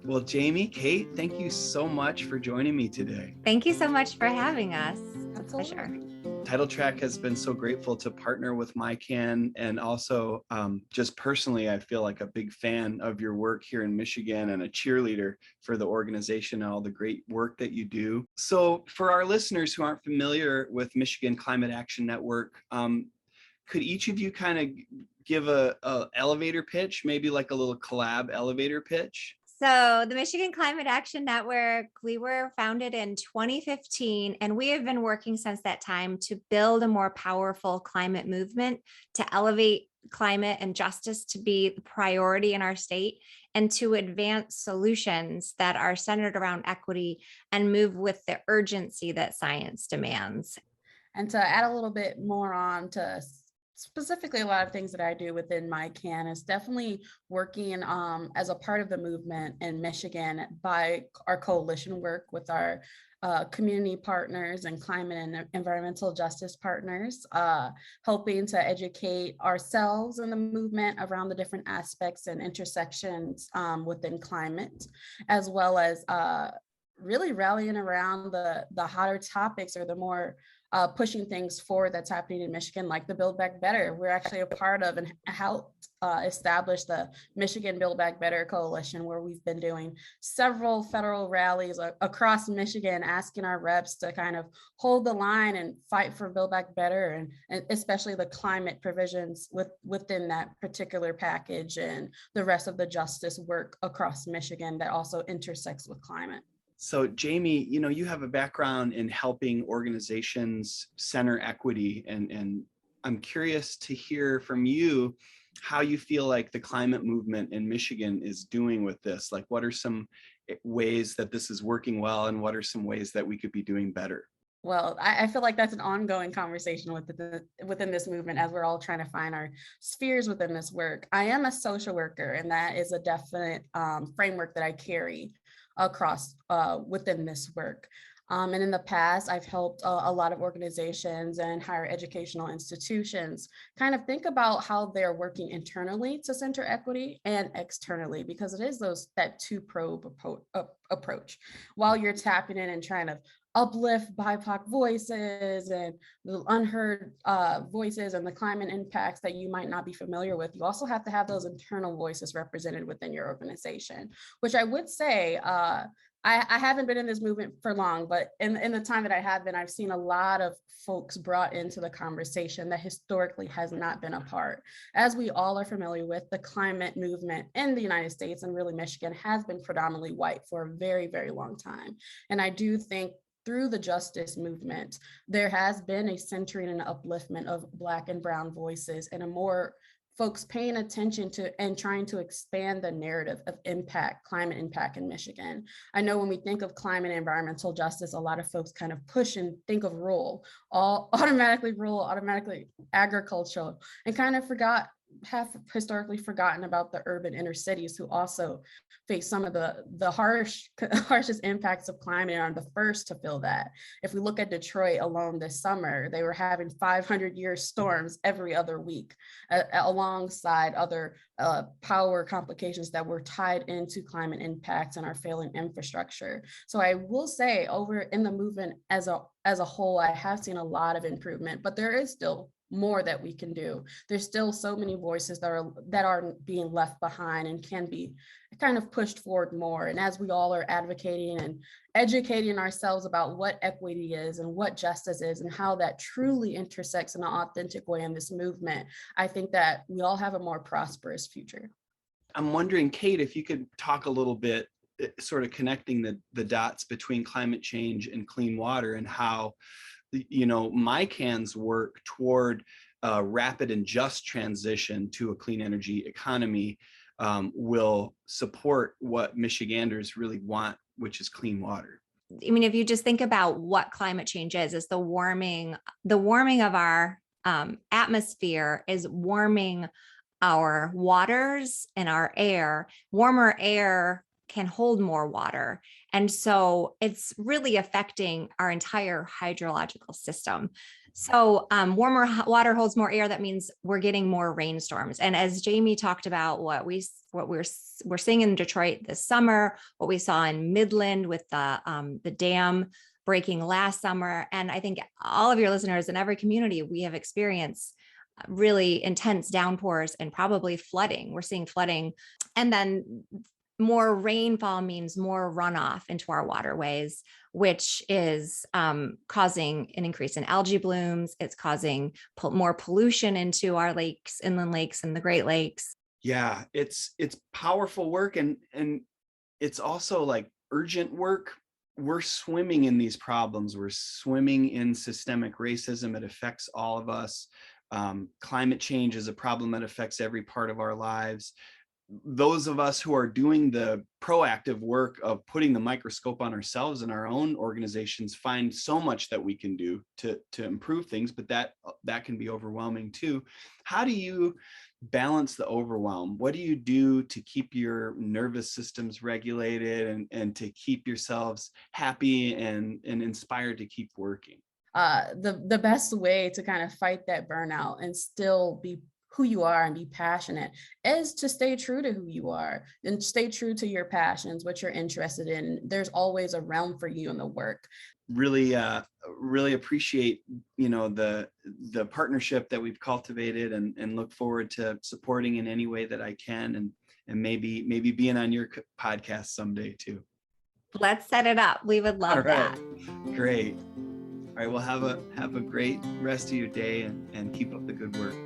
Well, Jamie, Kate, thank you so much for joining me today. Thank you so much for having us. It's a Absolutely. pleasure. Title Track has been so grateful to partner with MiCAN, and also just personally, I feel like a big fan of your work here in Michigan and a cheerleader for the organization and all the great work that you do. So for our listeners who aren't familiar with Michigan Climate Action Network, could each of you kind of give a elevator pitch, maybe like a little collab elevator pitch? So the Michigan Climate Action Network, we were founded in 2015, and we have been working since that time to build a more powerful climate movement, to elevate climate and justice to be the priority in our state, and to advance solutions that are centered around equity and move with the urgency that science demands. And to add a little bit more on to specifically a lot of things that I do within MiCAN is definitely working as a part of the movement in Michigan by our coalition work with our community partners and climate and environmental justice partners, helping to educate ourselves in the movement around the different aspects and intersections within climate, as well as really rallying around the hotter topics or the more pushing things forward that's happening in Michigan, like the Build Back Better. We're actually a part of and helped establish the Michigan Build Back Better Coalition, where we've been doing several federal rallies across Michigan, asking our reps to kind of hold the line and fight for Build Back Better, and especially the climate provisions within that particular package and the rest of the justice work across Michigan that also intersects with climate. So Jamie, you have a background in helping organizations center equity, and I'm curious to hear from you how you feel like the climate movement in Michigan is doing with this. Like, what are some ways that this is working well, and what are some ways that we could be doing better? Well, I feel like that's an ongoing conversation within this movement as we're all trying to find our spheres within this work. I am a social worker, and that is a definite framework that I carry across within this work. And in the past, I've helped a lot of organizations and higher educational institutions kind of think about how they're working internally to center equity and externally, because it is that two-probe approach. While you're tapping in and trying to uplift BIPOC voices and the unheard voices and the climate impacts that you might not be familiar with, you also have to have those internal voices represented within your organization, which I would say, I haven't been in this movement for long, but in the time that I have been, I've seen a lot of folks brought into the conversation that historically has not been a part. As we all are familiar with, the climate movement in the United States, and really Michigan, has been predominantly white for a very, very long time. And I do think through the justice movement, there has been a centering and upliftment of Black and Brown voices, and a more folks paying attention to and trying to expand the narrative of climate impact in Michigan. I know when we think of climate and environmental justice, a lot of folks kind of push and think of automatically agricultural, and kind of have historically forgotten about the urban inner cities, who also face some of the harshest impacts of climate and are the first to feel that. If we look at Detroit alone this summer, they were having 500-year storms every other week, alongside other power complications that were tied into climate impacts and our failing infrastructure. So I will say, over in the movement as a whole, I have seen a lot of improvement, but there is still more that we can do. There's still so many voices that are being left behind and can be kind of pushed forward more. And as we all are advocating and educating ourselves about what equity is and what justice is and how that truly intersects in an authentic way in this movement, I think that we all have a more prosperous future. I'm wondering, Kate, if you could talk a little bit, sort of connecting the dots between climate change and clean water, and how MiCAN's work toward rapid and just transition to a clean energy economy will support what Michiganders really want, which is clean water. I mean, if you just think about what climate change is the warming of our atmosphere is warming our waters and our air. Warmer air can hold more water. And so it's really affecting our entire hydrological system. So warmer water holds more air. That means we're getting more rainstorms. And as Jamie talked about, what we're seeing in Detroit this summer, what we saw in Midland with the dam breaking last summer, and I think all of your listeners in every community, we have experienced really intense downpours and probably flooding. We're seeing flooding, and then more rainfall means more runoff into our waterways, which is causing an increase in algae blooms. It's causing more pollution into our lakes, inland lakes, and the Great Lakes. Yeah, it's powerful work, and it's also like urgent work. We're swimming in these problems. We're swimming in systemic racism. It affects all of us. Climate change is a problem that affects every part of our lives. Those of us who are doing the proactive work of putting the microscope on ourselves and our own organizations find so much that we can do to improve things, but that can be overwhelming too. How do you balance the overwhelm? What do you do to keep your nervous systems regulated and to keep yourselves happy and inspired to keep working? The best way to kind of fight that burnout and still be who you are and be passionate is to stay true to who you are and stay true to your passions, what you're interested in. There's always a realm for you in the work. Really appreciate, the partnership that we've cultivated, and look forward to supporting in any way that I can, and maybe being on your podcast someday too. Let's set it up. We would love that. Great. All right. Well, have a great rest of your day, and keep up the good work.